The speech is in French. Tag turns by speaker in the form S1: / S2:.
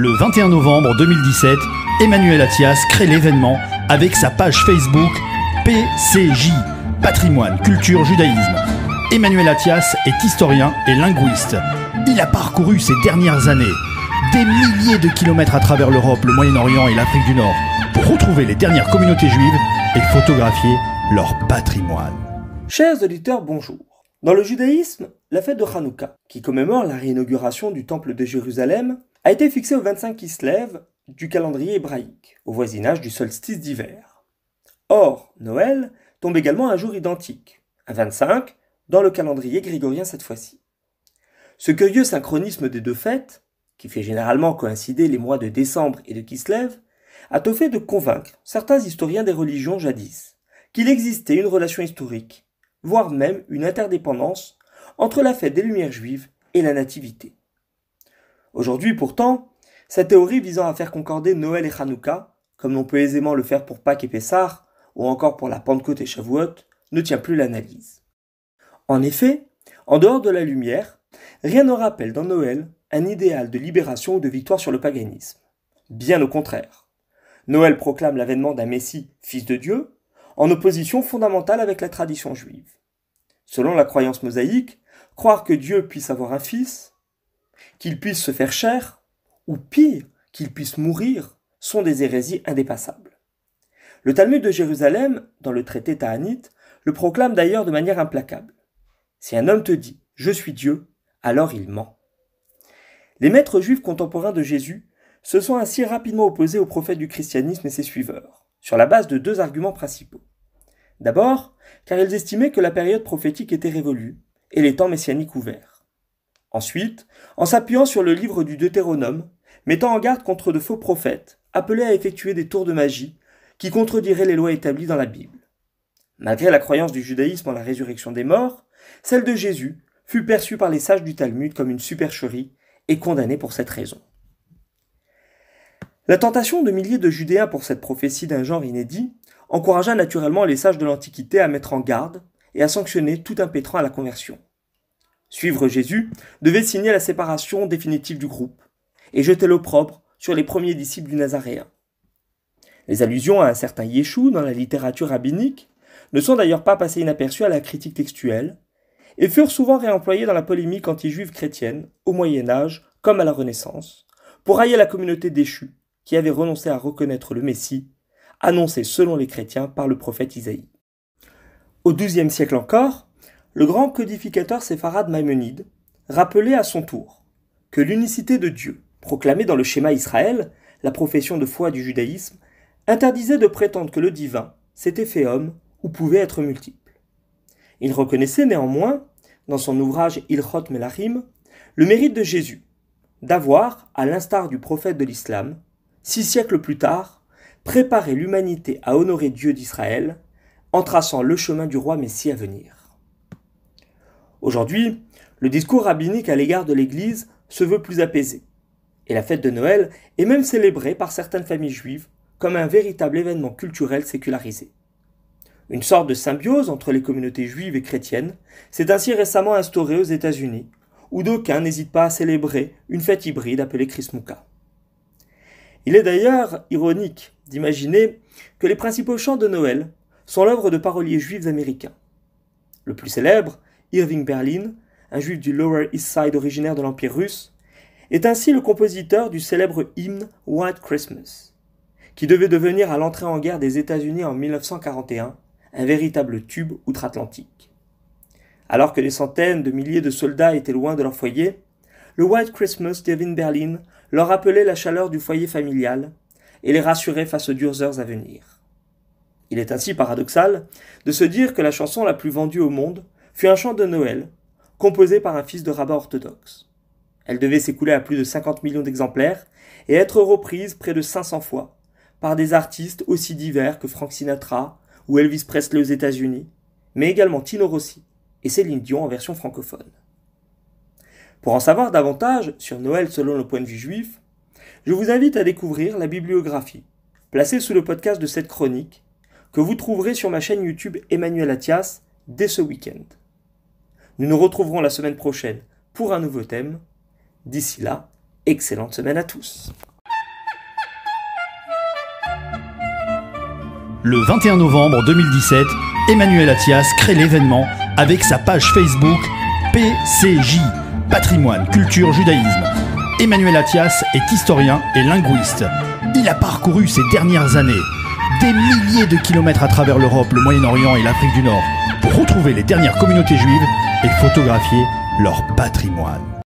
S1: Le 21 novembre 2017, Emmanuel Attias crée l'événement avec sa page Facebook PCJ, Patrimoine, Culture, Judaïsme. Emmanuel Attias est historien et linguiste. Il a parcouru ces dernières années des milliers de kilomètres à travers l'Europe, le Moyen-Orient et l'Afrique du Nord pour retrouver les dernières communautés juives et photographier leur patrimoine.
S2: Chers auditeurs, bonjour. Dans le judaïsme, la fête de Hanouka, qui commémore la réinauguration du temple de Jérusalem, a été fixée au 25 Kislev du calendrier hébraïque, au voisinage du solstice d'hiver. Or, Noël tombe également un jour identique, un 25, dans le calendrier grégorien cette fois-ci. Ce curieux synchronisme des deux fêtes, qui fait généralement coïncider les mois de décembre et de Kislev, a au fait de convaincre certains historiens des religions jadis qu'il existait une relation historique, voire même une interdépendance entre la fête des Lumières juives et la Nativité. Aujourd'hui pourtant, cette théorie visant à faire concorder Noël et Hanouka, comme l'on peut aisément le faire pour Pâques et Pessah, ou encore pour la Pentecôte et Shavuot, ne tient plus l'analyse. En effet, en dehors de la lumière, rien ne rappelle dans Noël un idéal de libération ou de victoire sur le paganisme. Bien au contraire. Noël proclame l'avènement d'un Messie, fils de Dieu, en opposition fondamentale avec la tradition juive. Selon la croyance mosaïque, croire que Dieu puisse avoir un fils, qu'il puisse se faire chair, ou pire, qu'il puisse mourir, sont des hérésies indépassables. Le Talmud de Jérusalem, dans le traité Ta'anit, le proclame d'ailleurs de manière implacable. Si un homme te dit « Je suis Dieu », alors il ment. Les maîtres juifs contemporains de Jésus se sont ainsi rapidement opposés au prophète du christianisme et ses suiveurs, sur la base de deux arguments principaux. D'abord, car ils estimaient que la période prophétique était révolue et les temps messianiques ouverts. Ensuite, en s'appuyant sur le livre du Deutéronome, mettant en garde contre de faux prophètes, appelés à effectuer des tours de magie qui contrediraient les lois établies dans la Bible. Malgré la croyance du judaïsme en la résurrection des morts, celle de Jésus fut perçue par les sages du Talmud comme une supercherie et condamnée pour cette raison. La tentation de milliers de Judéens pour cette prophétie d'un genre inédit encouragea naturellement les sages de l'Antiquité à mettre en garde et à sanctionner tout impétrant à la conversion. Suivre Jésus devait signer la séparation définitive du groupe et jeter l'opprobre sur les premiers disciples du Nazaréen. Les allusions à un certain Yeshua dans la littérature rabbinique ne sont d'ailleurs pas passées inaperçues à la critique textuelle et furent souvent réemployées dans la polémique anti-juive chrétienne au Moyen-Âge comme à la Renaissance pour railler la communauté déchue qui avait renoncé à reconnaître le Messie, annoncé selon les chrétiens par le prophète Isaïe. Au XIIe siècle encore, le grand codificateur séfarade Maïmonide rappelait à son tour que l'unicité de Dieu, proclamée dans le schéma Israël, la profession de foi du judaïsme, interdisait de prétendre que le divin s'était fait homme ou pouvait être multiple. Il reconnaissait néanmoins, dans son ouvrage Ilchot Melachim, le mérite de Jésus d'avoir, à l'instar du prophète de l'islam, 6 siècles plus tard, préparé l'humanité à honorer Dieu d'Israël en traçant le chemin du roi Messie à venir. Aujourd'hui, le discours rabbinique à l'égard de l'Église se veut plus apaisé, et la fête de Noël est même célébrée par certaines familles juives comme un véritable événement culturel sécularisé. Une sorte de symbiose entre les communautés juives et chrétiennes s'est ainsi récemment instaurée aux États-Unis, où d'aucuns n'hésitent pas à célébrer une fête hybride appelée Chrismouka. Il est d'ailleurs ironique d'imaginer que les principaux chants de Noël sont l'œuvre de paroliers juifs américains. Le plus célèbre, Irving Berlin, un juif du Lower East Side originaire de l'Empire russe, est ainsi le compositeur du célèbre hymne White Christmas, qui devait devenir à l'entrée en guerre des États-Unis en 1941 un véritable tube outre-Atlantique. Alors que des centaines de milliers de soldats étaient loin de leur foyer, le White Christmas d'Irving Berlin leur rappelait la chaleur du foyer familial et les rassurait face aux dures heures à venir. Il est ainsi paradoxal de se dire que la chanson la plus vendue au monde fut un chant de Noël, composé par un fils de rabbin orthodoxe. Elle devait s'écouler à plus de 50 millions d'exemplaires et être reprise près de 500 fois par des artistes aussi divers que Frank Sinatra ou Elvis Presley aux États-Unis, mais également Tino Rossi et Céline Dion en version francophone. Pour en savoir davantage sur Noël selon le point de vue juif, je vous invite à découvrir la bibliographie, placée sous le podcast de cette chronique, que vous trouverez sur ma chaîne YouTube Emmanuel Attias dès ce week-end. Nous nous retrouverons la semaine prochaine pour un nouveau thème. D'ici là, excellente semaine à tous.
S1: Le 21 novembre 2017, Emmanuel Attias crée l'événement avec sa page Facebook PCJ, Patrimoine, Culture, Judaïsme. Emmanuel Attias est historien et linguiste. Il a parcouru ces dernières années des milliers de kilomètres à travers l'Europe, le Moyen-Orient et l'Afrique du Nord pour retrouver les dernières communautés juives et photographier leur patrimoine.